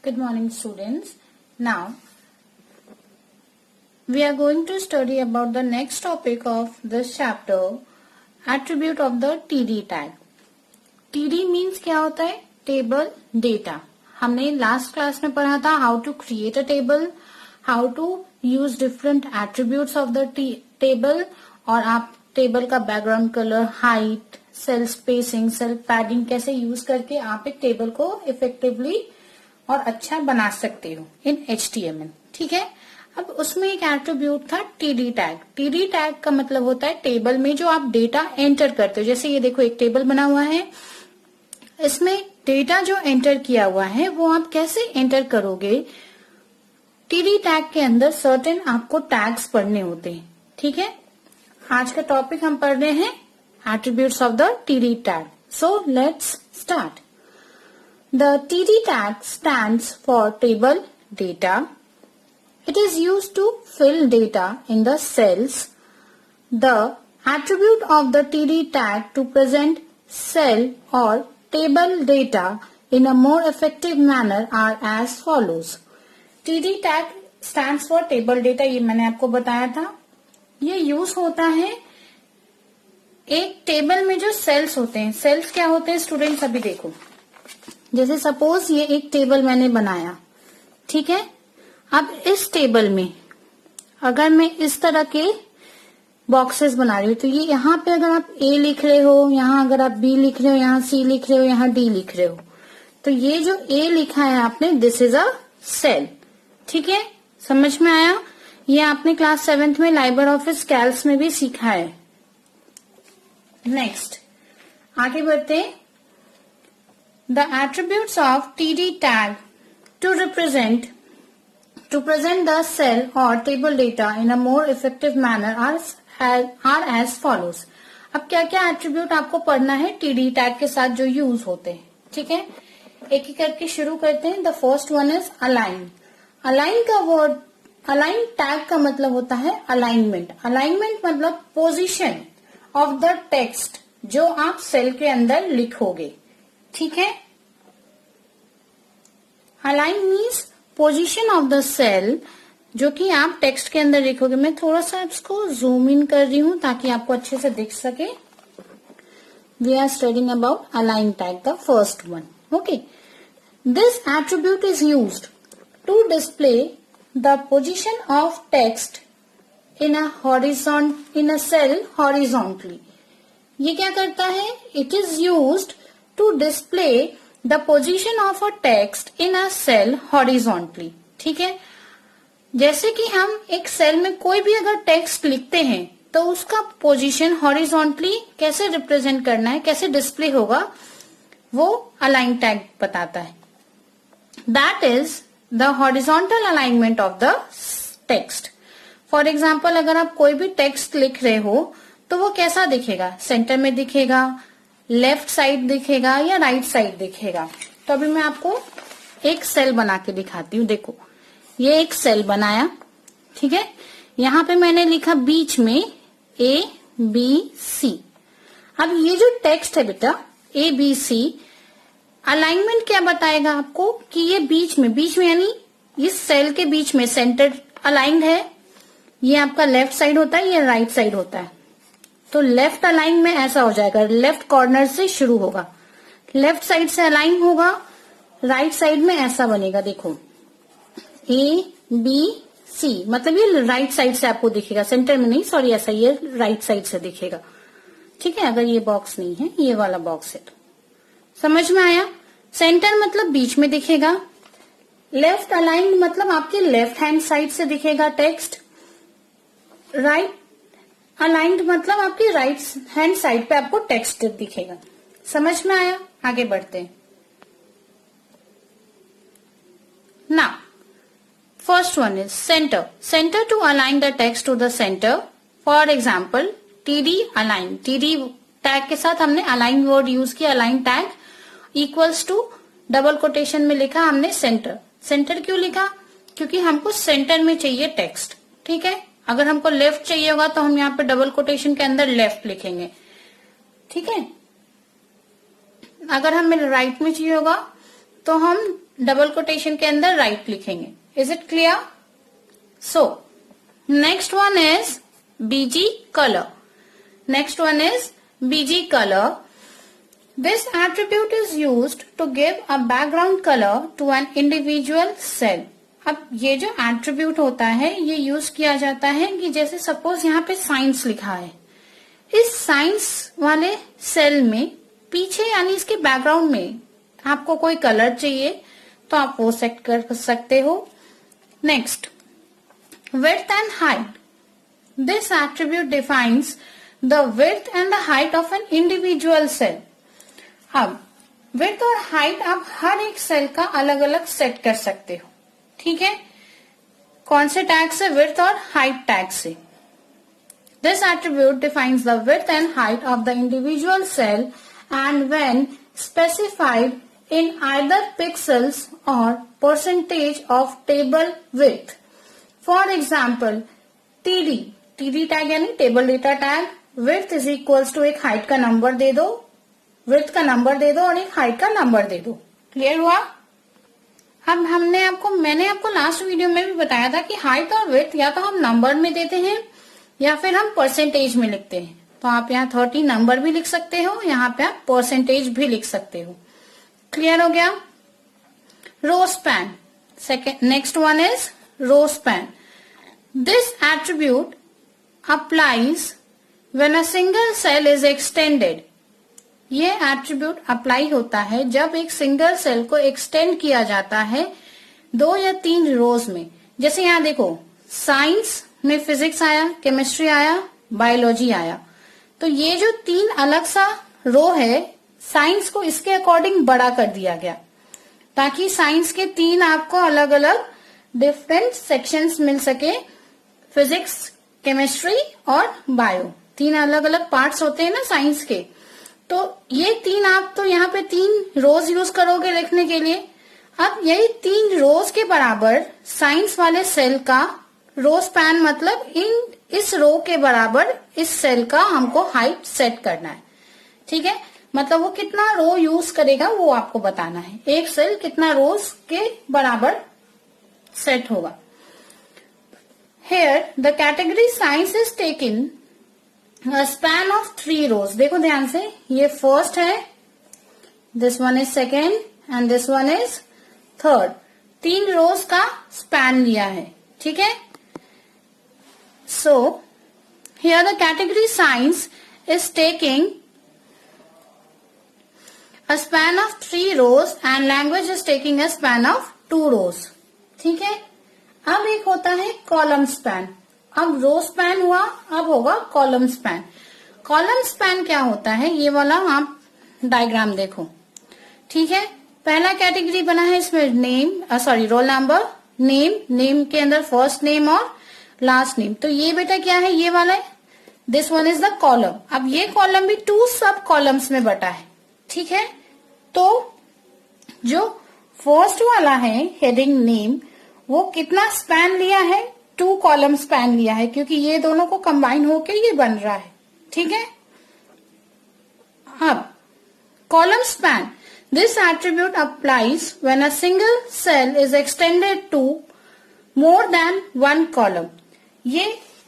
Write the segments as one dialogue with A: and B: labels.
A: Good morning, students. Now, we are going to study about the next topic of this chapter, attribute of the TD tag. TD means क्या होता है? Table data. हमने last class में पढ़ा था how to create a table, how to use different attributes of the table और आप table का background colour, height, cell spacing, cell padding कैसे यूज करके आप एक टेबल को इफेक्टिवली और अच्छा बना सकते हो इन HTML. ठीक है. अब उसमें एक एट्रीब्यूट था TD टैग. TD टैग का मतलब होता है टेबल में जो आप डेटा एंटर करते हो. जैसे ये देखो एक टेबल बना हुआ है, इसमें डेटा जो एंटर किया हुआ है वो आप कैसे एंटर करोगे. TD टैग के अंदर सर्टेन आपको टैग्स पढ़ने होते हैं. ठीक है. आज का टॉपिक हम पढ़ रहे हैं attributes of the TD tag. So let's start. The TD tag stands for table data. It is used to fill data in the cells. The attribute of the TD tag to present cell or table data in a more effective manner are as follows. TD tag stands for table data. ये मैंने आपको बताया था. ये use होता है एक table में जो सेल्स होते हैं. सेल्स क्या होते हैं स्टूडेंट्स? अभी देखो, जैसे सपोज ये एक टेबल मैंने बनाया. ठीक है. अब इस टेबल में अगर मैं इस तरह के बॉक्सेस बना रही हूँ तो ये यहाँ पे अगर आप A लिख रहे हो, यहाँ अगर आप B लिख रहे हो, यहाँ C लिख रहे हो, यहाँ D लिख रहे हो, तो ये जो A लिखा है आपने, दिस इज अ सेल. ठीक है. समझ में आया? ये आपने क्लास 7th में लाइबर ऑफिस कैल्स में भी सीखा है. नेक्स्ट आगे बढ़ते हैं. The attributes of TD tag to present the cell or table data in a more effective manner are as follows. अब क्या क्या एट्रीब्यूट आपको पढ़ना है TD tag के साथ जो यूज होते हैं. ठीक है. एक एक करके शुरू करते हैं. The first one is align. Align का वर्ड, align tag का मतलब होता है अलाइनमेंट. अलाइनमेंट मतलब पोजीशन ऑफ द टेक्स्ट जो आप सेल के अंदर लिखोगे. ठीक है. Align means position of the cell जो कि आप टेक्स्ट के अंदर लिखोगे. मैं थोड़ा सा इसको जूम इन कर रही हूं ताकि आपको अच्छे से दिख सके. We are studying about align tag, the first one. Okay. This attribute is used to display the position of text in a cell horizontally. ये क्या करता है? It is used to display the position of a text in a cell horizontally. ठीक है. जैसे कि हम एक सेल में कोई भी अगर टेक्स्ट लिखते हैं तो उसका पोजीशन हॉरिजॉन्टली कैसे रिप्रेजेंट करना है, कैसे डिस्प्ले होगा, वो अलाइन टैग बताता है. That is the horizontal alignment of the text. For example अगर आप कोई भी टेक्स्ट लिख रहे हो तो वो कैसा दिखेगा? सेंटर में दिखेगा, लेफ्ट साइड दिखेगा या राइट साइड दिखेगा. तो अभी मैं आपको एक सेल बना के दिखाती हूँ. देखो ये एक सेल बनाया. ठीक है. यहाँ पे मैंने लिखा बीच में ABC. अब ये जो टेक्स्ट है बेटा ABC, अलाइनमेंट क्या बताएगा आपको कि ये बीच में यानी इस सेल के बीच में सेंटर अलाइंड है. ये आपका लेफ्ट साइड होता है, ये राइट साइड होता है. तो लेफ्ट अलाइन में ऐसा हो जाएगा, लेफ्ट कॉर्नर से शुरू होगा, लेफ्ट साइड से अलाइन होगा, राइट साइड में ऐसा बनेगा. देखो ABC मतलब ये राइट साइड से आपको दिखेगा, सेंटर में नहीं, सॉरी, ऐसा ये राइट साइड से दिखेगा. ठीक है. अगर ये बॉक्स नहीं है, ये वाला बॉक्स है. तो समझ में आया? सेंटर मतलब बीच में दिखेगा, लेफ्ट अलाइन मतलब आपके लेफ्ट हैंड साइड से दिखेगा टेक्स्ट, राइट अलाइंड मतलब आपकी राइट हैंड साइड पे आपको टेक्स्ट दिखेगा. समझ में आया? आगे बढ़ते हैं. Now first one is centre. Centre to align the text to the centre. For example TD align. TD tag के साथ हमने अलाइन वर्ड यूज किया. Align tag equals to double quotation में लिखा हमने सेंटर. सेंटर क्यों लिखा? क्योंकि हमको सेंटर में चाहिए टेक्स्ट. ठीक है. अगर हमको लेफ्ट चाहिए होगा तो हम यहाँ पे डबल कोटेशन के अंदर लेफ्ट लिखेंगे. ठीक है. अगर हमें राइट में चाहिए होगा तो हम डबल कोटेशन के अंदर राइट लिखेंगे. Is it clear? So next one is BG colour. Next one is BG colour. This attribute is used to give a background color to an individual cell. अब ये जो एट्रीब्यूट होता है ये use किया जाता है कि जैसे सपोज यहाँ पे साइंस लिखा है, इस साइंस वाले सेल में पीछे यानी इसके बैकग्राउंड में आपको कोई कलर चाहिए तो आप वो सेट कर सकते हो. Next, width and height. This attribute defines the width and the height of an individual cell. अब विड्थ और हाइट आप हर एक सेल का अलग अलग सेट कर सकते हो. ठीक है, कौन से टैग से? विड्थ और हाइट टैग से. This attribute defines the width and height of the individual cell and when specified in either pixels or percentage of table width. For example TD. TD tag यानी table data tag. Width is equals to एक हाइट का number दे दो, width का number दे दो और एक हाइट का नंबर दे दो. क्लियर हुआ? अब मैंने आपको लास्ट वीडियो में भी बताया था कि हाइट और विड्थ या तो हम नंबर में देते हैं या फिर हम परसेंटेज में लिखते हैं. तो आप यहाँ 30 नंबर भी लिख सकते हो, यहाँ पे आप परसेंटेज भी लिख सकते हो. क्लियर हो गया? Row span. Second, next one is row span. This attribute applies when a single cell is extended. ये एट्रीब्यूट अप्लाई होता है जब एक सिंगल सेल को एक्सटेंड किया जाता है 2 या 3 रोज में. जैसे यहाँ देखो, साइंस में फिजिक्स आया, केमिस्ट्री आया, बायोलॉजी आया. तो ये जो 3 अलग सा रो है, साइंस को इसके अकॉर्डिंग बड़ा कर दिया गया ताकि साइंस के 3 आपको अलग अलग डिफरेंट सेक्शंस मिल सके. फिजिक्स, केमिस्ट्री और बायो, 3 अलग अलग पार्ट्स होते हैं ना साइंस के. तो ये 3 आप तो यहाँ पे 3 रोज यूज करोगे लिखने के लिए. अब यही 3 रोज के बराबर साइंस वाले सेल का रो स्पैन, मतलब इस रो के बराबर इस सेल का हमको हाइट सेट करना है. ठीक है, मतलब वो कितना रो यूज करेगा वो आपको बताना है. एक सेल कितना रोज के बराबर सेट होगा. Here the category science is taken a span of 3 rows. देखो ध्यान से, ये फर्स्ट है, this one is second and this one is third. 3 रोज का स्पैन लिया है. ठीक है, so here the category science is taking a span of 3 rows and language is taking a span of 2 rows. ठीक है, अब एक होता है कॉलम स्पैन. अब रो स्पैन हुआ, अब होगा कॉलम स्पैन. कॉलम स्पैन क्या होता है, ये वाला आप डायग्राम देखो. ठीक है, पहला कैटेगरी बना है इसमें नेम, रोल नंबर, नेम के अंदर फर्स्ट नेम और लास्ट नेम. तो ये बेटा क्या है, ये वाला है, this one is the column. अब ये कॉलम भी 2 सब कॉलम्स में बटा है. ठीक है, तो जो फर्स्ट वाला है हेडिंग नेम, वो कितना स्पैन लिया है, 2 कॉलम स्पैन लिया है, क्योंकि ये दोनों को कंबाइन होके ये बन रहा है. ठीक है, अब column span. This attribute applies when a single cell is extended to more than 1 column. ये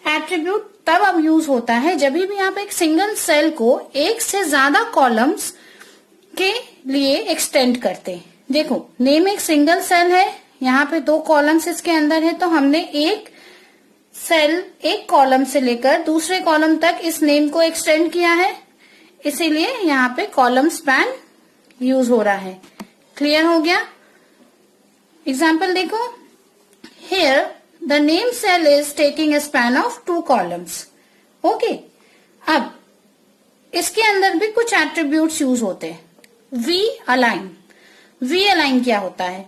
A: एट्रीब्यूट तब अब यूज होता है जब भी आप एक सिंगल सेल को एक से ज्यादा कॉलम्स के लिए एक्सटेंड करते हैं. देखो, नेम एक सिंगल सेल है, यहाँ पे 2 कॉलम्स इसके अंदर है, तो हमने एक सेल एक कॉलम से लेकर दूसरे कॉलम तक इस नेम को एक्सटेंड किया है, इसीलिए यहाँ पे कॉलम स्पैन यूज हो रहा है. क्लियर हो गया? एग्जाम्पल देखो, here the name cell is taking a span of 2 columns. Okay, अब इसके अंदर भी कुछ एट्रीब्यूट्स यूज होते हैं. वी अलाइन क्या होता है?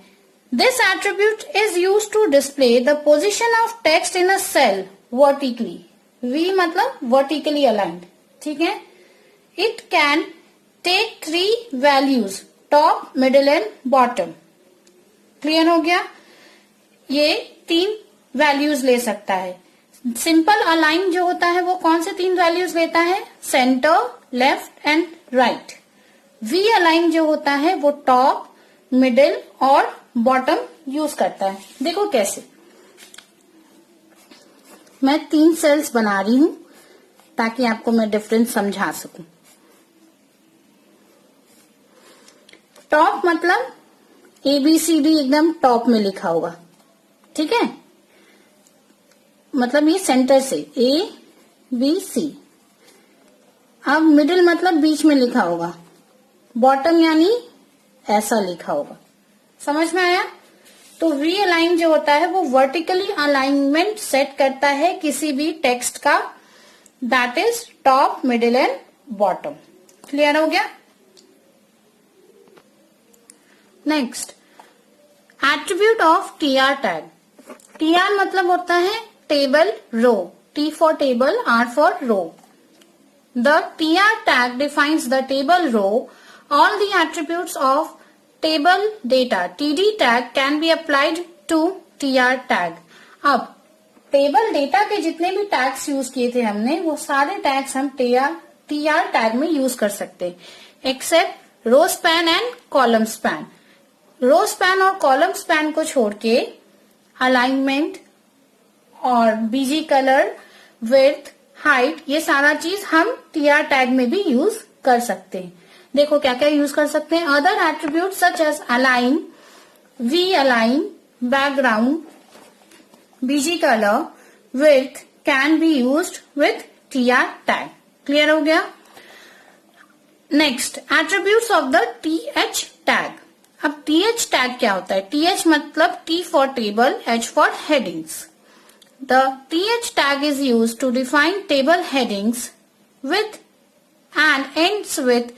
A: This attribute is used to display the position of text in a cell vertically. V मतलब vertically aligned. ठीक है? It can take 3 values, top, middle and bottom. Clear हो गया? ये 3 values ले सकता है. सिंपल अलाइन जो होता है वो कौन से 3 values लेता है? Centre, left and right. V align जो होता है वो टॉप, मिडिल और बॉटम यूज करता है। देखो कैसे, मैं 3 सेल्स बना रही हूं ताकि आपको मैं डिफरेंस समझा सकूं। टॉप मतलब ABCD एकदम टॉप में लिखा होगा, ठीक है, मतलब ये सेंटर से ABC। अब मिडिल मतलब बीच में लिखा होगा, बॉटम यानी ऐसा लिखा होगा। समझ में आया? तो वी अलाइन जो होता है वो वर्टिकली अलाइनमेंट सेट करता है किसी भी टेक्स्ट का, that is top, middle and bottom. Clear हो गया? Next, attribute of TR tag. TR मतलब होता है table row, T for table, R for row. The TR tag defines the table row. All the attributes of table data TD tag can be applied to TR tag. अब table data के जितने भी tags use किए थे हमने, वो सारे tags हम TR टैग में यूज कर सकते हैं, except row span and column span. Row span और कॉलम स्पैन को छोड़ के अलाइनमेंट और बीजी कलर, विड्थ, हाइट, ये सारा चीज हम TR टैग में भी यूज कर सकते हैं। देखो क्या क्या यूज कर सकते हैं। Other attribute such as align, V align, background, BG colour, width can be used with TR tag. Clear हो गया? Next, attributes of the TH tag. अब TH टैग क्या होता है? TH मतलब T for table, H for headings. The TH tag is used to define table headings with and ends with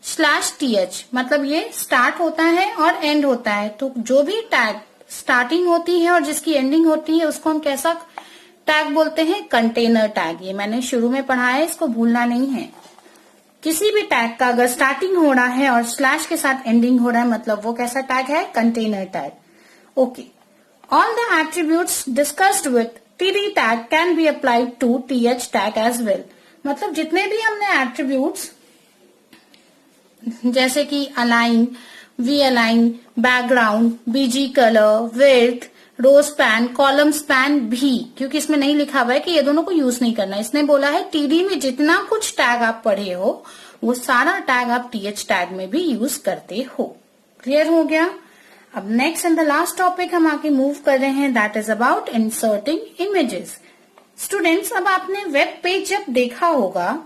A: /TH। मतलब ये start होता है और एंड होता है, तो जो भी टैग स्टार्टिंग होती है और जिसकी एंडिंग होती है उसको हम कैसा टैग बोलते हैं? Container tag. ये मैंने शुरू में पढ़ा है, इसको भूलना नहीं है। किसी भी टैग का अगर स्टार्टिंग हो रहा है और स्लैश के साथ एंडिंग हो रहा है, मतलब वो कैसा टैग है? Container tag. Okay, all the attributes discussed with TD tag can be applied to TH tag as well। मतलब जितने भी हमने attributes जैसे कि align, V align, background, BG color, width, row span, column span भी, क्योंकि इसमें नहीं लिखा हुआ है कि ये दोनों को यूज नहीं करना, इसने बोला है TD में जितना कुछ टैग आप पढ़े हो वो सारा टैग आप TH टैग में भी यूज करते हो। क्लियर हो गया? अब next and the last topic हम आगे मूव कर रहे हैं, that is about inserting images. Students, अब आपने वेब पेज जब देखा होगा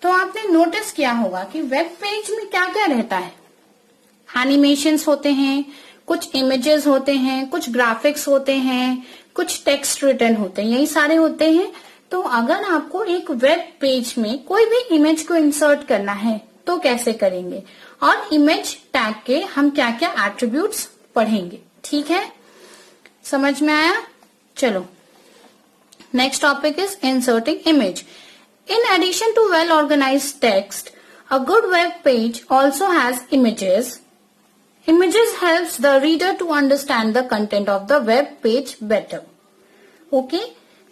A: तो आपने नोटिस किया होगा कि वेब पेज में क्या क्या रहता है। एनिमेशंस होते हैं, कुछ इमेजेस होते हैं, कुछ ग्राफिक्स होते हैं, कुछ टेक्स्ट रिटन होते हैं, यही सारे होते हैं। तो अगर आपको एक वेब पेज में कोई भी इमेज को इंसर्ट करना है तो कैसे करेंगे, और इमेज टैग के हम क्या क्या एट्रीब्यूट्स पढ़ेंगे। ठीक है, समझ में आया? चलो, next topic is inserting image. In addition to well organised text, a good web page also has images. Images helps the reader to understand the content of the web page better. Okay,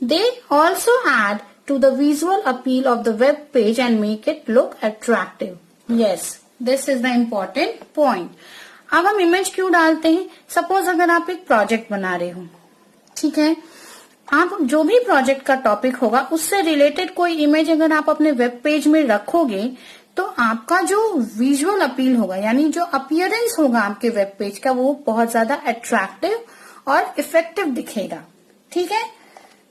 A: they also add to the visual appeal of the web page and make it look attractive. Yes, this is the important point. अब हम image क्यों डालते हैं? Suppose अगर आप एक project बना रहे हो, ठीक है, आप जो भी प्रोजेक्ट का टॉपिक होगा उससे रिलेटेड कोई इमेज अगर आप अपने वेब पेज में रखोगे तो आपका जो विजुअल अपील होगा, यानी जो अपीयरेंस होगा आपके वेब पेज का, वो बहुत ज्यादा अट्रैक्टिव और इफेक्टिव दिखेगा। ठीक है,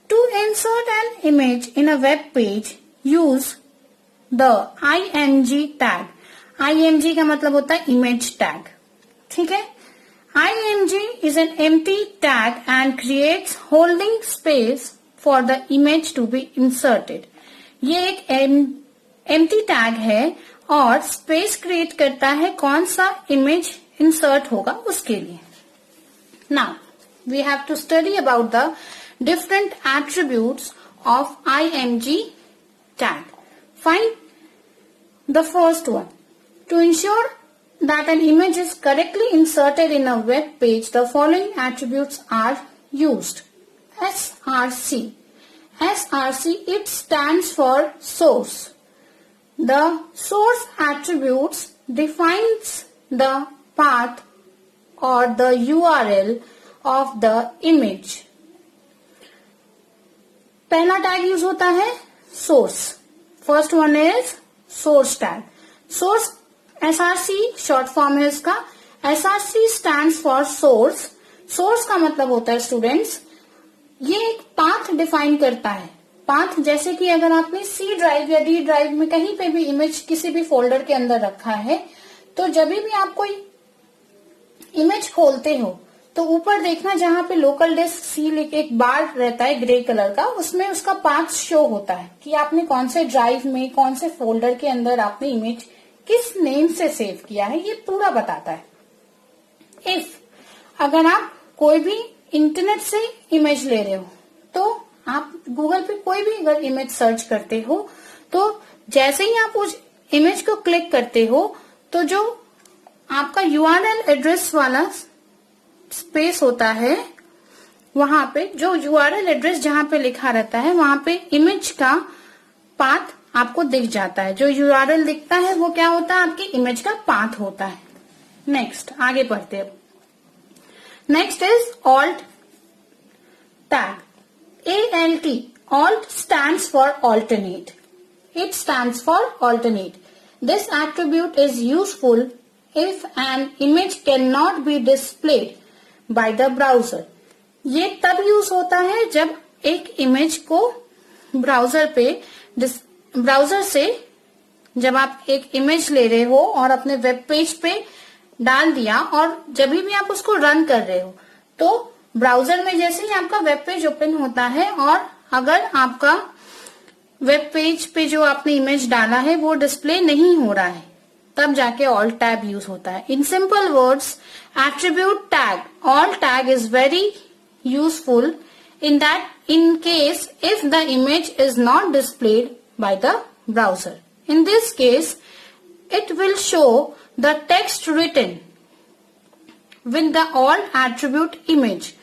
A: to insert an image in a web page use the IMG tag. IMG का मतलब होता है इमेज टैग। ठीक है, IMG is an empty tag and creates holding space for the image to be inserted। ये एक एम्प्टी टैग है और स्पेस क्रिएट करता है कौन सा इमेज इंसर्ट होगा उसके लिए। Now we have to study about the different attributes of IMG tag. Find the first one. To ensure that an image is correctly inserted in a web page, the following attributes are used. SRC. SRC, it stands for source. The source attributes defines the path or the URL of the image. पहला tag use होता है source. First one is source tag. Source SRC short form है इसका. SRC stands for source. Source का मतलब होता है students, ये एक पाथ डिफाइन करता है. पाथ जैसे कि अगर आपने C ड्राइव या D ड्राइव में कहीं पे भी इमेज किसी भी फोल्डर के अंदर रखा है, तो जब भी आप कोई इमेज खोलते हो तो ऊपर देखना जहां पे लोकल डिस्क C लिखे एक बार रहता है ग्रे कलर का, उसमें उसका पाथ शो होता है कि आपने कौन से ड्राइव में कौन से फोल्डर के अंदर आपने इमेज किस नेम से सेव किया है, ये पूरा बताता है. इफ अगर आप कोई भी इंटरनेट से इमेज ले रहे हो तो आप गूगल पे कोई भी अगर इमेज सर्च करते हो तो जैसे ही आप उस इमेज को क्लिक करते हो तो जो आपका URL एड्रेस वाला स्पेस होता है, वहां पे जो URL एड्रेस जहां पे लिखा रहता है वहां पे इमेज का पाथ आपको दिख जाता है. जो URL दिखता है वो क्या होता है, आपकी इमेज का पाथ होता है. नेक्स्ट आगे बढ़ते हैं. Next is alt tag. ALT. Alt stands for alternate. It stands for alternate. This attribute is useful if an image cannot be displayed by the browser. ये तब यूज होता है जब एक इमेज को ब्राउजर से जब आप एक इमेज ले रहे हो और अपने वेब पेज पे डाल दिया और जब भी आप उसको रन कर रहे हो तो ब्राउजर में जैसे ही आपका वेब पेज ओपन होता है और अगर आपका वेब पेज पे जो आपने इमेज डाला है वो डिस्प्ले नहीं हो रहा है, तब जाके ऑल्ट टैग यूज होता है. In simple words, attribute tag, alt tag is very useful in that in case if the image is not displayed by the browser. In this case, it will show the text written with the alt attribute image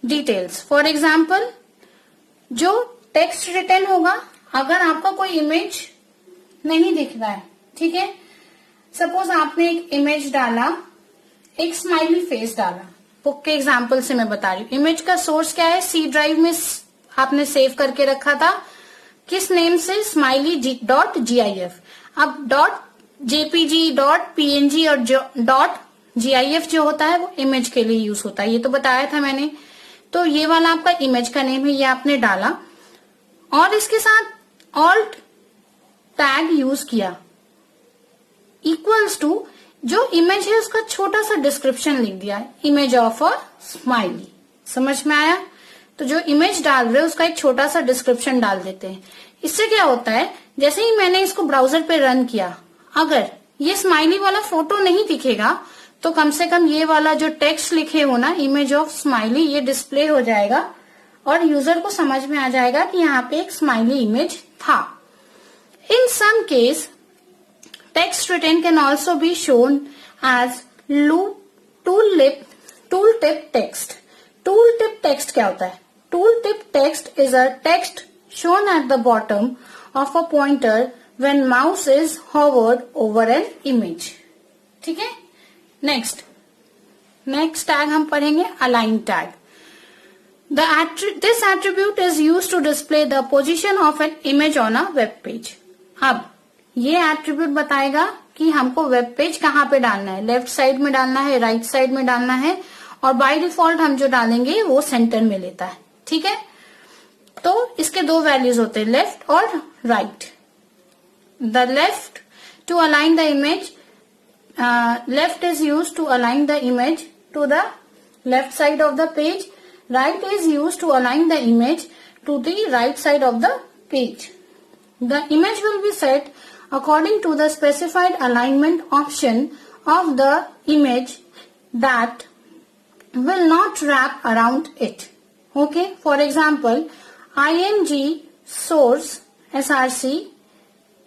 A: details. For example, जो text written होगा, अगर आपका कोई image नहीं दिख रहा है, ठीक है, सपोज आपने एक इमेज डाला, एक स्माइली फेस डाला, बुक के एग्जाम्पल से मैं बता रही हूँ. इमेज का सोर्स क्या है, C ड्राइव में आपने सेव करके रखा था, किस नेम से, smiley.gif. अब .jpg, .png और .gif जो होता है वो इमेज के लिए यूज होता है, ये तो बताया था मैंने. तो ये वाला आपका इमेज का नेम है, ये आपने डाला और इसके साथ ऑल्ट टैग यूज किया, इक्वल्स टू जो इमेज है उसका छोटा सा डिस्क्रिप्शन लिख दिया, इमेज ऑफ अ स्माइली. समझ में आया? तो जो इमेज डाल रहे हैं उसका एक छोटा सा डिस्क्रिप्शन डाल देते हैं. इससे क्या होता है, जैसे ही मैंने इसको ब्राउजर पे रन किया, अगर ये स्माइली वाला फोटो नहीं दिखेगा तो कम से कम ये वाला जो टेक्स्ट लिखे हो ना, इमेज ऑफ स्माइली, ये डिस्प्ले हो जाएगा और यूजर को समझ में आ जाएगा कि यहाँ पे एक स्माइली इमेज था. In some case text written can also be shown as tooltip text. Tooltip text क्या होता है? Tooltip text is a text shown at the bottom of a pointer when mouse is hovered over an image. ठीक है? Next tag हम पढ़ेंगे align tag. This attribute is used to display the position of an image on a web page. अब ये attribute बताएगा कि हमको web page कहाँ पे डालना है, लेफ्ट साइड में डालना है, राइट साइड में डालना है, और बाय डिफॉल्ट हम जो डालेंगे वो सेंटर में लेता है. ठीक है, तो इसके दो वैल्यूज होते हैं, लेफ्ट और right. The left to align the image, left is use to align the image to the left side of the page, right is use to align the image to the right side of the page. The image will be set according to the specified alignment option of the image that will not wrap around it. Okay, for example, img source src,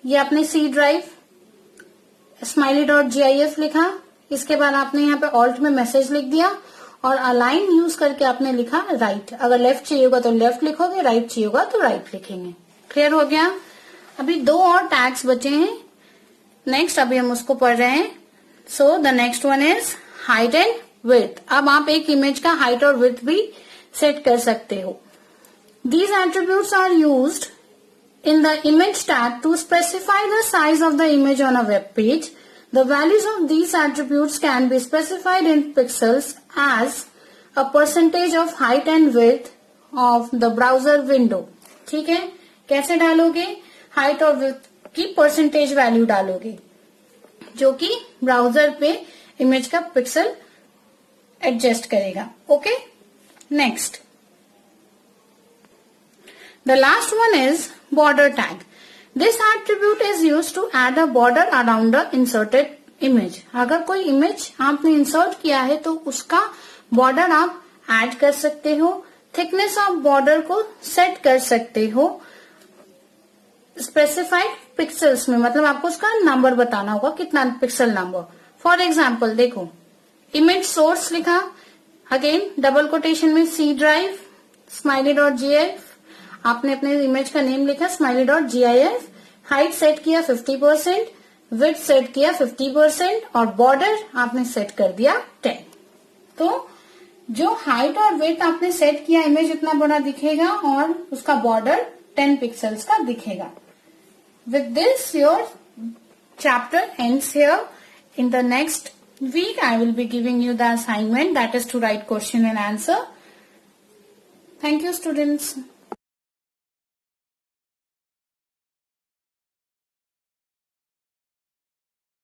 A: ये आपने C drive smiley.gif लिखा, इसके बाद आपने यहाँ पे alt में message लिख दिया और अलाइन यूज करके आपने लिखा राइट. अगर लेफ्ट चाहिए होगा तो लेफ्ट लिखोगे, राइट चाहिए होगा तो राइट लिखेंगे. क्लियर हो गया? अभी दो और टैग्स बचे हैं. नेक्स्ट अभी हम उसको पढ़ रहे हैं. So the next one is height and width. अब आप एक इमेज का हाइट और विड्थ भी सेट कर सकते हो. These attributes are used in the image tag to specify the size of the image on a web page. The values of these attributes can be specified in pixels as a percentage of height and width of the browser window. ठीक है, कैसे डालोगे? Height और width की percentage value डालोगे जो कि browser पे इमेज का पिक्सल एडजस्ट करेगा. Okay, next. The last one is border tag. This attribute is used to add a border around the inserted image. अगर कोई इमेज आपने इंसर्ट किया है तो उसका बॉर्डर आप ऐड कर सकते हो. थिकनेस ऑफ बॉर्डर को सेट कर सकते हो स्पेसिफाइड पिक्सल्स में, मतलब आपको उसका नंबर बताना होगा कितना पिक्सल नंबर. फॉर एग्जाम्पल देखो, इमेज सोर्स लिखा, अगेन डबल कोटेशन में सी ड्राइव smiley.gif, आपने अपने इमेज का नेम लिखा smiley.gif, हाइट सेट किया 50%, विड्थ सेट किया 50% और बॉर्डर आपने सेट कर दिया 10. तो जो हाइट और विड्थ आपने सेट किया इमेज उतना बड़ा दिखेगा और उसका बॉर्डर 10 पिक्सल्स का दिखेगा. With this your chapter ends here. In the next week I will be giving you the assignment, that is to write question and answer. Thank you, students.